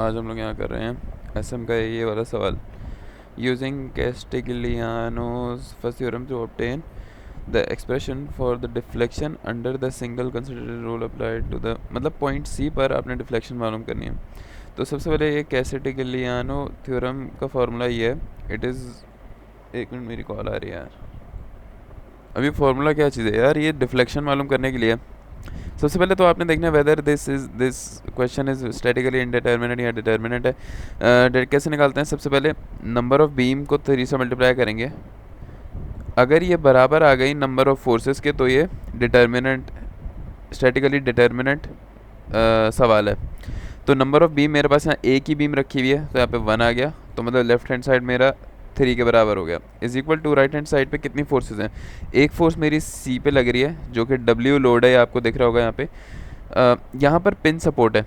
आज हम लोग यहाँ कर रहे हैं एसएम का ये वाला सवाल। Using Castigliano's first theorem to obtain the expression for the deflection under the single considered rule applied to the मतलब पॉइंट सी पर आपने डिफ्लेक्शन मालूम करनी है। तो सबसे पहले ये कैस्टिग्लियानो थ्योरम का फार्मूला ये है। इट इज़ एक मिनट, मेरी कॉल आ रही है यार। अभी फार्मूला क्या चीज़ है यार, ये डिफ्लेक्शन मालूम करने के लिए। सबसे पहले तो आपने देखना है whether this question is statically indeterminate या डिटर्मिनेंट है। कैसे निकालते हैं? सबसे पहले नंबर ऑफ बीम को 3 से मल्टीप्लाई करेंगे। अगर ये बराबर आ गई नंबर ऑफ फोर्सेस के तो ये डिटर्मिनेंट, स्टैटिकली डिटर्मिनेंट सवाल है। तो नंबर ऑफ बीम मेरे पास यहाँ एक ही बीम रखी हुई है तो यहाँ पे 1 आ गया, तो मतलब लेफ्ट हैंड साइड मेरा 3 के बराबर हो गया। Is equal to right hand side पे कितनी फोर्सेस हैं? एक फोर्स मेरी सी पे लग रही है जो कि डब्ल्यू लोड है, आपको दिख रहा होगा यहाँ पे। यहाँ पर पिन सपोर्ट है,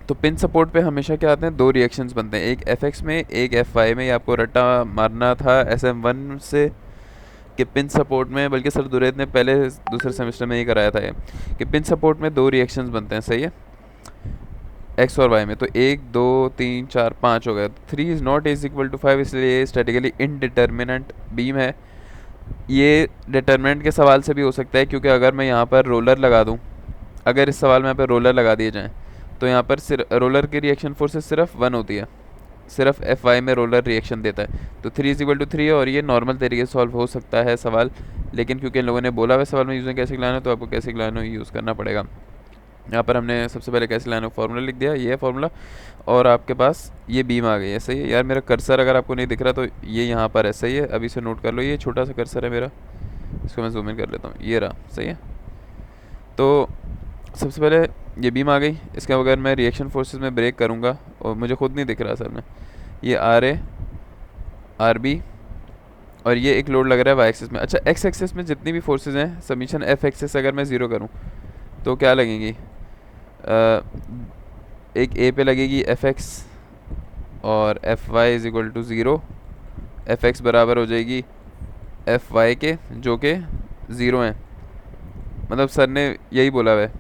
तो पिन सपोर्ट पे हमेशा क्या आते हैं, दो रिएक्शंस बनते हैं, एक एफ एक्स में एक एफ वाई में। ये आपको रट्टा मारना था एस एम वन से कि पिन सपोर्ट में, बल्कि सर दुरैद ने पहले दूसरे सेमेस्टर में ही कराया था ये कि पिन सपोर्ट में दो रिएक्शंस बनते हैं, सही है, एक्स और वाई में। तो 1 2 3 4 5 हो गया। 3 is not is equal to 5, इसलिए स्टैटिकली इनडिटर्मिनेंट बीम है। ये डिटर्मिनेंट के सवाल से भी हो सकता है, क्योंकि अगर मैं यहाँ पर रोलर लगा दूँ, अगर इस सवाल में यहाँ पर रोलर लगा दिए जाएँ तो यहाँ पर सिर्फ रोलर की रिएक्शन फोर्सेस सिर्फ 1 होती है, सिर्फ एफ वाई में रोलर रिएक्शन देता है। तो 3 इज इक्वल टू 3 है, और ये नॉर्मल तरीके से सॉल्व हो सकता है सवाल, लेकिन क्योंकि इन लोगों ने बोला हुआ सवाल में यूज़ कैसे लाना, तो आपको कैसे लाना यूज़ करना पड़ेगा। यहाँ पर हमने सबसे पहले कैसे लाना फार्मूला लिख दिया, ये है फार्मूला, और आपके पास ये बीम आ गई है, सही है। यार मेरा कर्सर अगर आपको नहीं दिख रहा तो ये यहाँ पर है, सही है, अभी इसे नोट कर लो, ये छोटा सा कर्सर है मेरा, इसको मैं जूम इन कर लेता हूँ, ये रहा, सही है। तो सबसे पहले ये बीम आ गई, इसके अगर मैं रिएक्शन फोर्सेस में ब्रेक करूँगा, और मुझे खुद नहीं दिख रहा असल में, ये आर ए आर बी, और ये एक लोड लग रहा है वाई एक्सिस में। अच्छा, एक्स एक्सिस में जितनी भी फोर्सेज हैं समीशन एफ एक्सिस अगर मैं ज़ीरो करूँ तो क्या लगेंगी? एक ए पे लगेगी एफ एक्स और F Y is equal to zero. F X बराबर हो जाएगी एफ वाई के, जो कि ज़ीरो हैं, मतलब सर ने यही बोला हुआ है,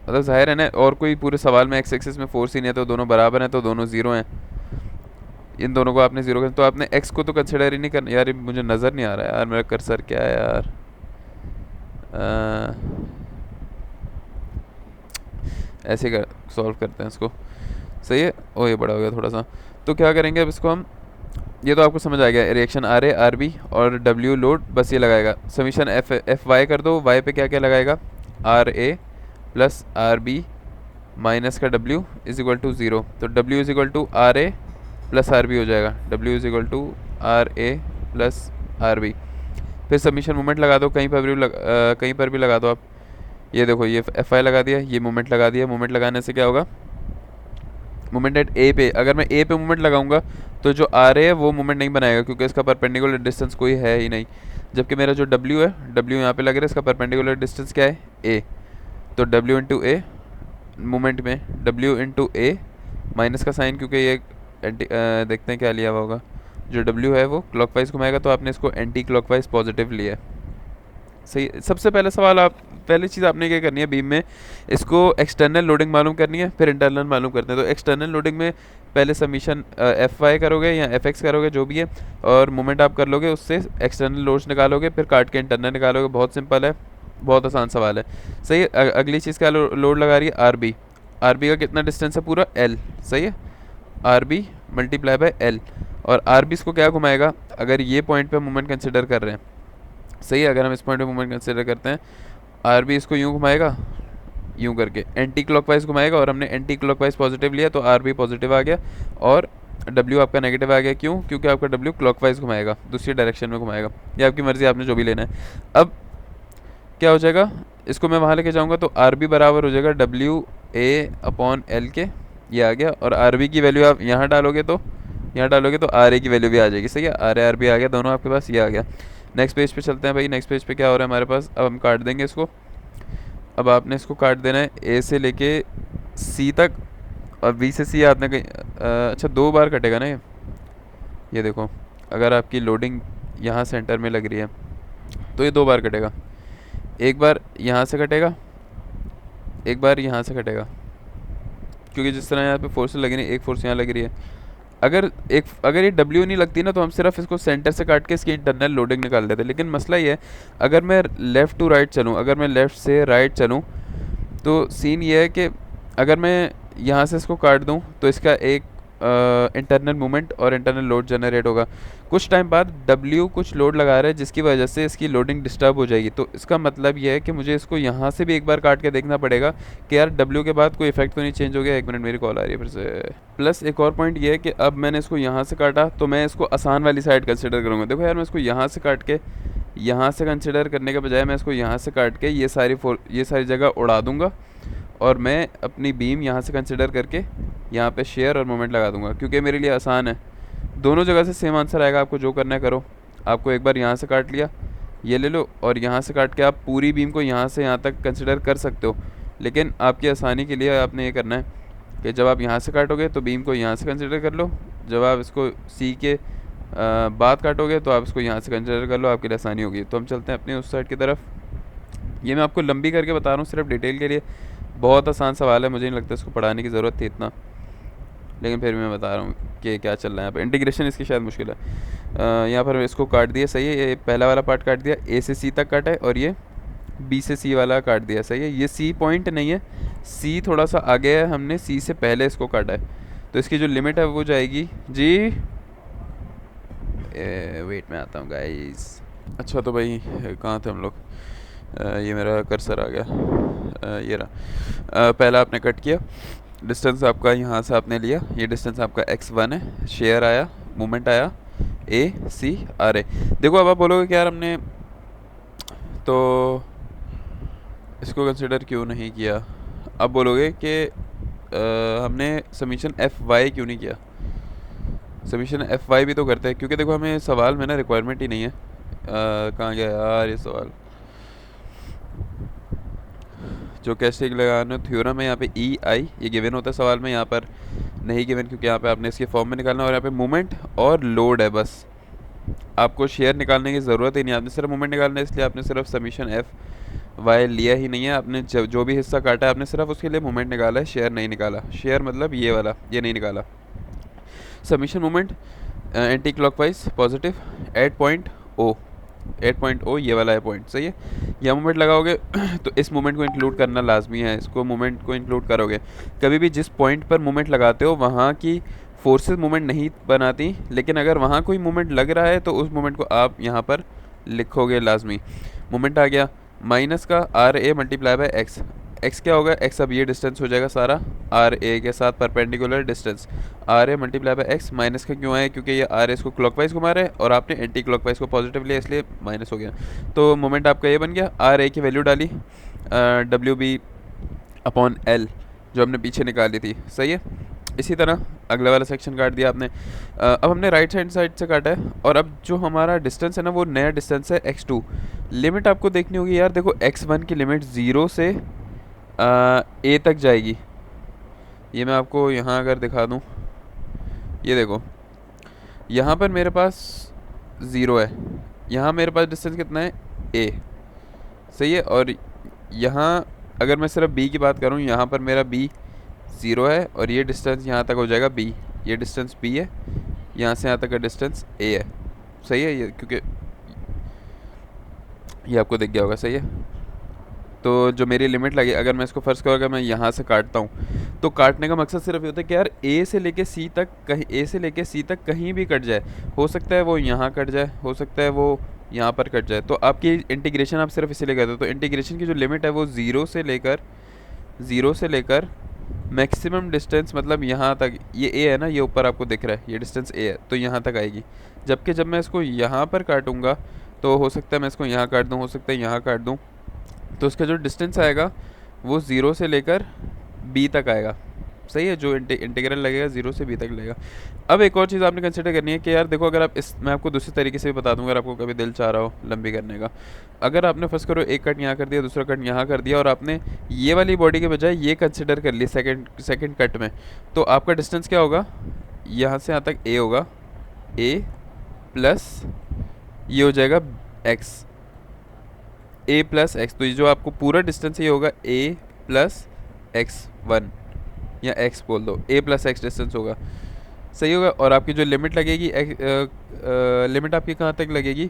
मतलब जाहिर है ना, और कोई पूरे सवाल में एक्स एक्सिस में फोर्स ही नहीं है, तो दोनों बराबर हैं, तो दोनों ज़ीरो हैं। इन दोनों को आपने ज़ीरो कर, तो आपने एक्स को तो कंसिडर ही नहीं करना। यार मुझे नज़र नहीं आ रहा है यार, मेरा कर्सर क्या है यार, ऐसे कर सॉल्व करते हैं इसको, सही है। ओ ये बड़ा हो गया थोड़ा सा, तो क्या करेंगे अब इसको हम, ये तो आपको समझ आ गया, reaction R A R B और डब्ल्यू लोड, बस ये लगाएगा। समीशन एफ वाई कर दो, वाई पे क्या क्या लगाएगा, R A plus R B minus का W is equal to zero. तो W is equal to R A plus R B हो जाएगा, W is equal to R A plus R B. फिर सबमिशन मोमेंट लगा दो, कहीं पर भी लगा दो आप। ये देखो, ये एफ आई लगा दिया, ये मोमेंट लगा दिया। मोमेंट लगाने से क्या होगा, मोमेंट एट ए पे, अगर मैं ए पे मोमेंट लगाऊंगा तो जो आर ए है वो मोमेंट नहीं बनाएगा, क्योंकि इसका परपेंडिकुलर डिस्टेंस कोई है ही नहीं। जबकि मेरा जो डब्ल्यू है, डब्ल्यू यहाँ पे लग रहा है, इसका परपेंडिकुलर डिस्टेंस क्या है, ए। तो डब्ल्यू इंटू ए, मोमेंट में डब्ल्यू इंटू ए माइनस का साइन, क्योंकि ये देखते हैं क्या लिया हुआ होगा, जो डब्ल्यू है वो क्लॉकवाइज घुमाएगा, तो आपने इसको एंटी क्लॉकवाइज पॉजिटिव लिया है, सही। सबसे पहला सवाल, आप पहली चीज़ आपने क्या करनी है बीम में, इसको एक्सटर्नल लोडिंग मालूम करनी है, फिर इंटरनल मालूम करते हैं। तो एक्सटर्नल लोडिंग में पहले सबमिशन एफ वाई करोगे या एफ एक्स करोगे, जो भी है, और मोमेंट आप कर लोगे, उससे एक्सटर्नल लोड्स निकालोगे, फिर काट के इंटरनल निकालोगे। बहुत सिंपल है, बहुत आसान सवाल है, सही है। अगली चीज़ क्या लोड लगा रही है, आर बी। आर बी का कितना डिस्टेंस है, पूरा एल, सही है। R B multiply by L, और आर बी इसको क्या घुमाएगा, अगर ये पॉइंट पे मोमेंट कंसिडर कर रहे हैं, सही है, अगर हम इस पॉइंट पे मूवमेंट कंसिडर करते हैं, आर बी इसको यूँ घुमाएगा, यूँ करके एंटी क्लॉकवाइज घुमाएगा, और हमने एंटी क्लॉकवाइज पॉजिटिव लिया तो आर बी पॉजिटिव आ गया, और डब्ल्यू आपका नेगेटिव आ गया। क्यों? क्योंकि आपका डब्ल्यू क्लॉकवाइज घुमाएगा, दूसरी डायरेक्शन में घुमाएगा। ये आपकी मर्ज़ी, आपने जो भी लेना है। अब क्या हो जाएगा, इसको मैं वहाँ लेके जाऊँगा तो आर बी बराबर हो जाएगा डब्ल्यू ए अपॉन एल के, ये आ गया। और आर बी की वैल्यू आप यहाँ डालोगे तो आर ए की वैल्यू भी आ जाएगी, सही है। आर बी आ गया, दोनों आपके पास, ये आ गया। नेक्स्ट पेज पे चलते हैं भाई। नेक्स्ट पेज पे क्या हो रहा है हमारे पास, अब हम काट देंगे इसको। अब आपने इसको काट देना है ए से लेके सी तक, और बी से सी आपने कहीं अच्छा 2 बार कटेगा ना ये देखो, अगर आपकी लोडिंग यहाँ सेंटर में लग रही है तो ये 2 बार कटेगा। एक बार यहाँ से कटेगा, एक बार यहाँ से कटेगा, क्योंकि जिस तरह यहाँ पे फोर्स लगी रही है, एक फोर्स यहाँ लग रही है, अगर ये W नहीं लगती ना तो हम सिर्फ इसको सेंटर से काट के इसकी इंटरनल लोडिंग निकाल देते। लेकिन मसला ये है, अगर मैं लेफ़्ट टू राइट चलूँ, अगर मैं लेफ़्ट से राइट चलूँ, तो सीन ये है कि अगर मैं यहाँ से इसको काट दूँ तो इसका एक इंटरनल मूवमेंट और इंटरनल लोड जनरेट होगा। कुछ टाइम बाद W कुछ लोड लगा रहा है जिसकी वजह से इसकी लोडिंग डिस्टर्ब हो जाएगी। तो इसका मतलब ये है कि मुझे इसको यहाँ से भी एक बार काट के देखना पड़ेगा कि यार W के बाद कोई इफेक्ट तो नहीं चेंज हो गया। एक मिनट, मेरी कॉल आ रही है फिर से। प्लस एक और पॉइंट ये है कि अब मैंने इसको यहाँ से काटा तो मैं इसको आसान वाली साइड कंसिडर करूँगा। देखो यार, मैं इसको यहाँ से काट के यहाँ से कंसिडर करने के बजाय मैं इसको यहाँ से काट के ये सारी जगह उड़ा दूँगा और मैं अपनी बीम यहाँ से कंसिडर करके यहाँ पे शेयर और मोमेंट लगा दूंगा, क्योंकि मेरे लिए आसान है। दोनों जगह से सेम आंसर आएगा, आपको जो करना है करो। आपको एक बार यहाँ से काट लिया, ये ले लो, और यहाँ से काट के आप पूरी बीम को यहाँ से यहाँ तक कंसिडर कर सकते हो। लेकिन आपकी आसानी के लिए आपने ये करना है कि जब आप यहाँ से काटोगे तो बीम को यहाँ से कंसिडर कर लो, जब आप इसको सी के बाद काटोगे तो आप इसको यहाँ से कंसिडर कर लो, आपके लिए आसानी होगी। तो हम चलते हैं अपने उस साइड की तरफ। ये मैं आपको लंबी करके बता रहा हूँ सिर्फ डिटेल के लिए, बहुत आसान सवाल है, मुझे नहीं लगता इसको पढ़ाने की ज़रूरत थी इतना, लेकिन फिर मैं बता रहा हूँ कि क्या चल रहा है यहाँ पे। इंटीग्रेशन इसकी शायद मुश्किल है। यहाँ पर इसको काट दिया, सही है, ये पहला वाला पार्ट काट दिया, ए से सी तक काटा है, और ये बी से सी वाला काट दिया, सही है। ये सी पॉइंट नहीं है, सी थोड़ा सा आगे है, हमने सी से पहले इसको काटा है, तो इसकी जो लिमिट है वो जाएगी जी, वेट में आता हूँ गाइस। अच्छा तो भाई कहाँ थे हम लोग? ये मेरा कर्सर आ गया, ये रहा। पहला आपने कट किया, डिस्टेंस आपका यहाँ से आपने लिया, ये डिस्टेंस आपका x1 है, शेयर आया, मूवमेंट आया ACRA। देखो अब आप बोलोगे कि यार हमने तो इसको कंसिडर क्यों नहीं किया। अब बोलोगे कि हमने समीशन FY क्यों नहीं किया। समीशन FY भी तो करते हैं, क्योंकि देखो हमें सवाल में ना रिक्वायरमेंट ही नहीं है। कहाँ गया यार ये सवाल, जो कैस्टिक लगाना थ्योरम है यहाँ पे EI ये गिवन होता है सवाल में, यहाँ पर नहीं गिवन क्योंकि यहाँ पे आपने इसके फॉर्म में निकालना, और यहाँ पे मूवमेंट और लोड है बस। आपको शेयर निकालने की ज़रूरत ही नहीं, आपने सिर्फ मूवमेंट निकालना है, इसलिए आपने सिर्फ समीशन FY लिया ही नहीं है। आपने जो भी हिस्सा काटा है आपने सिर्फ उसके लिए मूवमेंट निकाला है, शेयर नहीं निकाला। शेयर मतलब ये वाला, ये नहीं निकाला। Summation movement anti clockwise positive at point O ये वाला है पॉइंट, सही है। यह मूवमेंट लगाओगे तो इस मूवमेंट को इंक्लूड करना लाजमी है, इसको मूवमेंट को इंक्लूड करोगे। कभी भी जिस पॉइंट पर मूवमेंट लगाते हो वहाँ की फोर्सेस मूवमेंट नहीं बनाती, लेकिन अगर वहाँ कोई मूवमेंट लग रहा है तो उस मूवमेंट को आप यहाँ पर लिखोगे लाजमी। मूवमेंट आ गया माइनस का RA multiply by x, x क्या होगा, एक्स अब ये डिस्टेंस हो जाएगा सारा RA के साथ perpendicular distance, RA multiply by x. Minus का क्यों है, क्योंकि ये RA इसको क्लॉकवाइज घुमा रहा है और आपने एंटी क्लॉकवाइज को पॉजिटिव लिया, इसलिए माइनस हो गया। तो मोमेंट आपका ये बन गया, RA की वैल्यू डाली WB अपॉन L जो हमने पीछे निकाली थी, सही है। इसी तरह अगला वाला सेक्शन काट दिया आपने। अब हमने राइट हैंड साइड से काटा है, और अब जो हमारा डिस्टेंस है ना वो नया डिस्टेंस है x2। लिमिट आपको देखनी होगी यार, देखो x1 की लिमिट 0 से A तक जाएगी। ये मैं आपको यहाँ अगर दिखा दूँ, ये देखो यहाँ पर मेरे पास 0 है, यहाँ मेरे पास डिस्टेंस कितना है A, सही है। और यहाँ अगर मैं सिर्फ B की बात करूँ, यहाँ पर मेरा B 0 है, और ये डिस्टेंस यहाँ तक हो जाएगा B, ये डिस्टेंस B है, यहाँ से यहाँ तक का डिस्टेंस A है, सही है। ये क्योंकि ये आपको दिख गया होगा, सही है। तो जो मेरी लिमिट लगी, अगर मैं इसको फर्स्ट करूँ, अगर मैं यहाँ से काटता हूँ तो काटने का मकसद सिर्फ ये होता है कि यार A से लेके C तक कहीं भी कट जाए। हो सकता है वो यहाँ कट जाए, हो सकता है वो यहाँ पर कट जाए, तो आपकी इंटीग्रेशन आप सिर्फ इसीलिए करते हो। तो इंटीग्रेशन की जो लिमिट है वो ज़ीरो से लेकर मैक्सिमम डिस्टेंस, मतलब यहाँ तक, ये A है ना, ये ऊपर आपको दिख रहा है, ये डिस्टेंस A है, तो यहाँ तक आएगी। जबकि जब मैं इसको यहाँ पर काटूँगा तो हो सकता है मैं इसको यहाँ काट दूँ, हो सकता है यहाँ काट दूँ, तो उसका जो डिस्टेंस आएगा वो 0 से लेकर B तक आएगा, सही है। जो इंटीग्रल लगेगा 0 से B तक लगेगा। अब एक और चीज़ आपने कंसिडर करनी है कि यार देखो, अगर आप मैं आपको दूसरे तरीके से भी बता दूंगा, अगर आपको कभी दिल चाह रहा हो लंबी करने का। अगर आपने फर्स्ट करो एक कट यहाँ कर दिया, दूसरा कट यहाँ कर दिया, और आपने ये वाली बॉडी के बजाय ये कंसिडर कर ली सेकेंड कट में, तो आपका डिस्टेंस क्या होगा, यहाँ से यहाँ तक A होगा, A प्लस ये हो जाएगा A प्लस एक्स। तो ये जो आपको पूरा डिस्टेंस ये होगा A प्लस x1, या x बोल दो, a प्लस एक्स डिस्टेंस होगा, सही होगा। और आपकी जो लिमिट लगेगी, लिमिट आपकी कहाँ तक लगेगी,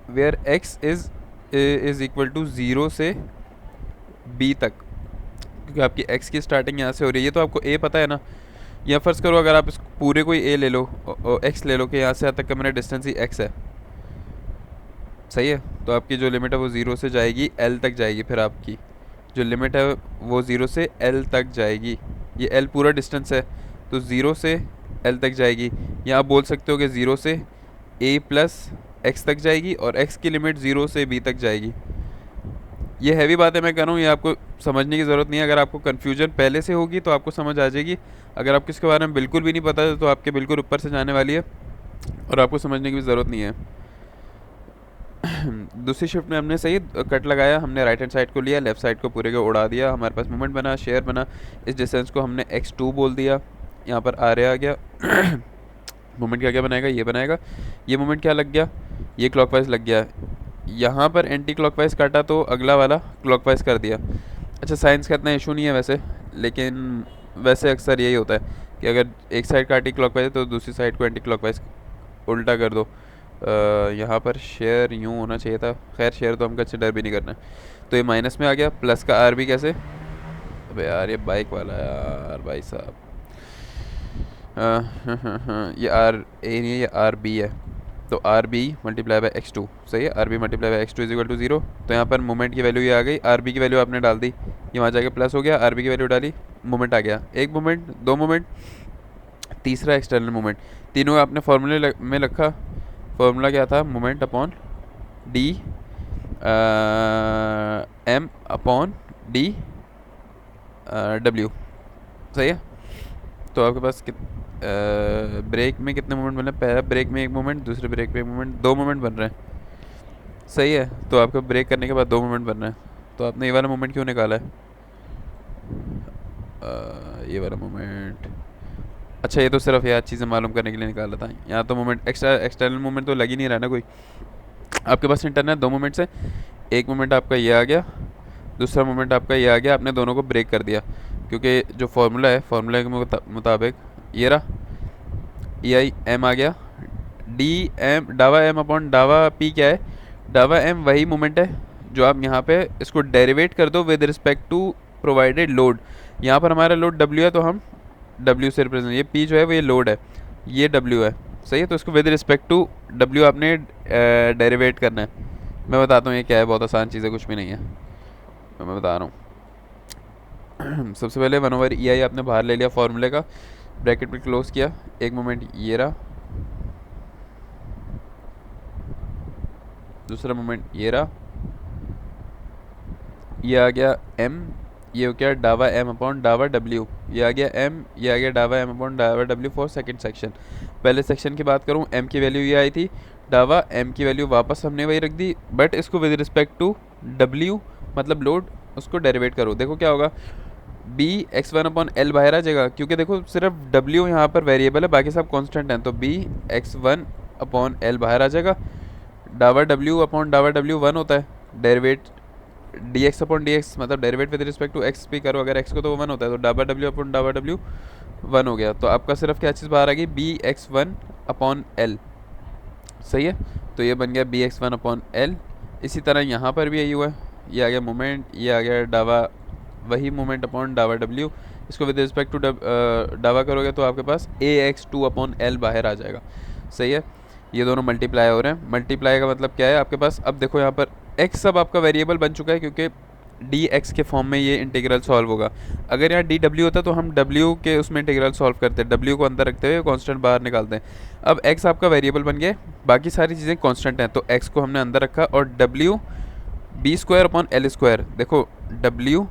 where x is equal to 0 से b तक, क्योंकि आपकी x की स्टार्टिंग यहाँ से हो रही है। ये तो आपको a पता है ना, या फ़र्ज़ करो अगर आप इस पूरे कोई a ले लो, x ले लो कि यहाँ से यहाँ तक का मेरा डिस्टेंस ही x है, सही है। तो आपकी जो लिमिट है वो 0 से जाएगी l तक जाएगी, फिर आपकी जो लिमिट है वो 0 से l तक जाएगी। ये l पूरा डिस्टेंस है, तो 0 से l तक जाएगी, या आप बोल सकते हो कि 0 से a प्लस x तक जाएगी, और x की लिमिट 0 से b तक जाएगी। ये हैवी बात है मैं कह रहा हूँ, ये आपको समझने की ज़रूरत नहीं है। अगर आपको कन्फ्यूजन पहले से होगी तो आपको समझ आ जाएगी, अगर आपको इसके बारे में बिल्कुल भी नहीं पता है तो आपके बिल्कुल ऊपर से जाने वाली है और आपको समझने की भी ज़रूरत नहीं है। दूसरी शिफ्ट में हमने सही कट लगाया, हमने राइट हैंड साइड को लिया, लेफ्ट साइड को पूरे को उड़ा दिया, हमारे पास मोमेंट बना, शेयर बना। इस डिस्टेंस को हमने x2 बोल दिया, यहाँ पर आ गया मोमेंट क्या क्या बनाएगा, ये बनाएगा। ये मोमेंट क्या लग गया, ये क्लॉकवाइज लग गया। यहाँ पर एंटी क्लॉकवाइज काटा तो अगला वाला क्लॉकवाइज कर दिया। अच्छा, साइंस का इतना इशू नहीं है वैसे, लेकिन वैसे अक्सर यही होता है कि अगर एक साइड काटी क्लॉकवाइज तो दूसरी साइड को एंटी क्लॉकवाइज उल्टा कर दो। यहाँ पर शेयर यूँ होना चाहिए था, खैर शेयर तो हम कंसिडर भी नहीं करना। तो ये माइनस में आ गया, प्लस का आर भी कैसे, अबे यार ये बाइक वाला यार भाई साहब, ये आर ए नहीं है, ये आर बी है। तो are B multiply by x2, सही है। R B multiply by x2 is equal to 0। तो यहाँ पर मोमेंट की वैल्यू ये आ गई, आर बी की वैल्यू आपने डाल दी, ये वहाँ जाके प्लस हो गया, आर बी की वैल्यू डाली, मोमेंट आ गया। एक मोमेंट, दो मोमेंट, तीसरा एक्सटर्नल मोमेंट, तीनों आपने फॉर्मूले में रखा। फॉर्मूला क्या था, moment upon D M upon D W, सही है। तो आपके पास ब्रेक में कितने मोमेंट बने, पहला ब्रेक में एक मोमेंट, दूसरे ब्रेक में एक मोमेंट, दो मोमेंट बन रहे हैं, सही है। तो आपको ब्रेक करने के बाद दो मोमेंट बन रहे हैं, तो आपने ये वाला मोमेंट क्यों निकाला है, ये वाला मोमेंट, अच्छा ये तो सिर्फ यार चीज़ें मालूम करने के लिए निकाला था। यहाँ तो मोमेंट एक्सटर्नल मोमेंट तो लग ही नहीं रहा ना कोई, आपके पास इंटरनल दो मोमेंट्स है, एक मोमेंट आपका ये आ गया, दूसरा मोमेंट आपका ये आ गया, आपने दोनों को ब्रेक कर दिया, क्योंकि जो फार्मूला है, फार्मूला के मुताबिक ये रहा, ई आई एम आ गया, डी एम डावा एम अपॉन डावा पी क्या है, डावा एम वही मोमेंट है जो आप यहाँ पे इसको डेरिवेट कर दो with respect to provided load. यहाँ पर हमारा लोड डब्ल्यू है, तो हम डब्ल्यू से रिप्रेजेंट, ये पी जो है वो ये लोड है, ये डब्ल्यू है, सही है। तो इसको विद रिस्पेक्ट टू डब्ल्यू आपने डेरिवेट करना है। मैं बताता हूँ ये क्या है, बहुत आसान चीज़ है, कुछ भी नहीं है, मैं बता रहा हूँ। सबसे पहले 1/EI आपने बाहर ले लिया फॉर्मूले का, ब्रैकेट पे क्लोज किया, एक मोमेंट ये रहा, दूसरा मोमेंट ये रहा, ये आ गया m, ये हो गया डावा m अपॉन डावा w, ये आ गया m, ये आ गया डावा m अपॉन डावा w फॉर सेकंड सेक्शन। पहले सेक्शन की बात करूँ, m की वैल्यू ये आई थी, डावा m की वैल्यू वापस हमने वही रख दी, बट इसको विद रिस्पेक्ट टू w मतलब लोड उसको डेरिवेट करो। देखो क्या होगा, b x1 अपॉन l बाहर आ जाएगा, क्योंकि देखो सिर्फ w यहाँ पर वेरिएबल है, बाकी सब कांस्टेंट हैं, तो b x1 अपॉन l बाहर आ जाएगा, डावा w अपॉन डावा w 1 होता है, डेरिवेट dx अपॉन dx मतलब derivate with respect to x भी करो अगर x को, तो वो 1 होता है, तो डावा w अपॉन डावा w 1 हो गया। तो आपका सिर्फ क्या चीज़ बाहर आ गई, b x1 अपॉन l, सही है। तो ये बन गया b x1 अपॉन l। इसी तरह यहाँ पर भी यही हुआ, ये आ गया मोमेंट, ये आ गया डावा वही मोमेंट अपॉन डावा w, इसको विद रिस्पेक्ट टू डावा करोगे तो आपके पास ax2 अपॉन l बाहर आ जाएगा, सही है। ये दोनों मल्टीप्लाई हो रहे हैं, मल्टीप्लाई का मतलब क्या है आपके पास, अब देखो यहाँ पर x सब आपका वेरिएबल बन चुका है, क्योंकि dx के फॉर्म में ये इंटीग्रल सॉल्व होगा। अगर यहाँ dw होता तो हम w के उसमें इंटीग्रल सॉल्व करते हैं, w को अंदर रखते हुए कांस्टेंट बाहर निकालते हैं। अब x आपका वेरिएबल बन गया, बाकी सारी चीज़ें कांस्टेंट हैं, तो x को हमने अंदर रखा, और w b square upon l square, देखो w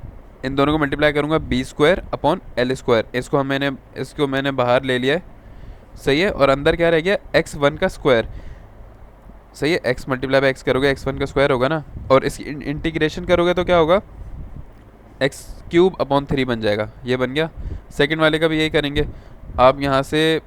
इन दोनों को मल्टीप्लाई करूँगा b square upon l square, इसको मैंने बाहर ले लिया है, सही है। और अंदर क्या रह गया, x1 का स्क्वायर, सही है। x मल्टीप्लाई बाई x करोगे, x1 का स्क्वायर होगा ना, और इसकी इंटीग्रेशन करोगे तो क्या होगा, x³ अपॉन 3 बन जाएगा, ये बन गया। सेकंड वाले का भी यही करेंगे, आप यहाँ से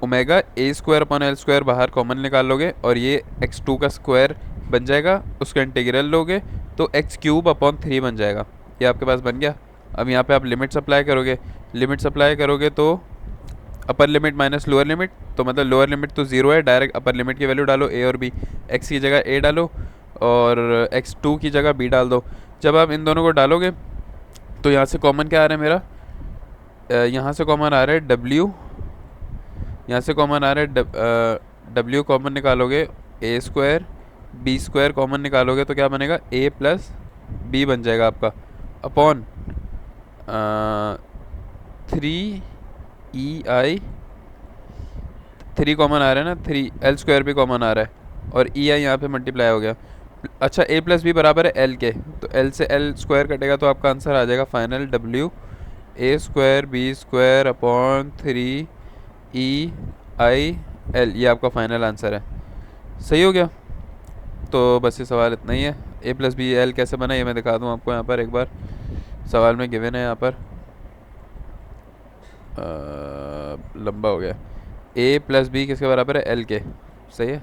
omega a square upon l square बाहर कॉमन निकाल लोगे, और ये x2 का स्क्वायर बन जाएगा, उसका इंटीग्रल लोगे तो x³ अपॉन 3 बन जाएगा, ये आपके पास बन गया, अब यहाँ पे आप लिमिट सप्लाई करोगे तो upper limit minus lower limit, तो मतलब लोअर लिमिट तो ज़ीरो है, डायरेक्ट अपर लिमिट की वैल्यू डालो ए और बी, एक्स की जगह ए डालो और x2 की जगह बी डाल दो। जब आप इन दोनों को डालोगे तो यहाँ से कॉमन क्या आ रहा है मेरा, यहाँ से कॉमन आ रहा है w, यहाँ से कॉमन आ रहा है w कॉमन निकालोगे ए स्क्वायर, बी स्क्वायर कॉमन निकालोगे तो क्या बनेगा, a प्लस बी बन जाएगा आपका, अपॉन 3 3 कॉमन आ रहा है ना, 3 l स्क्वायर भी कॉमन आ रहा है और ई आई यहाँ पे मल्टीप्लाई हो गया। अच्छा a प्लस बी बराबर है l के, तो l से l स्क्वायर कटेगा तो आपका आंसर आ जाएगा final w a square B square upon 3 EIL, ये आपका फाइनल आंसर है। सही हो गया। तो बस ये सवाल इतना ही है। a प्लस बी एल कैसे बना ये मैं दिखा दूँ आपको यहाँ पर एक बार, सवाल में गिवन है यहाँ पर, लंबा हो गया। a प्लस बी किसके बराबर है, l के। सही है।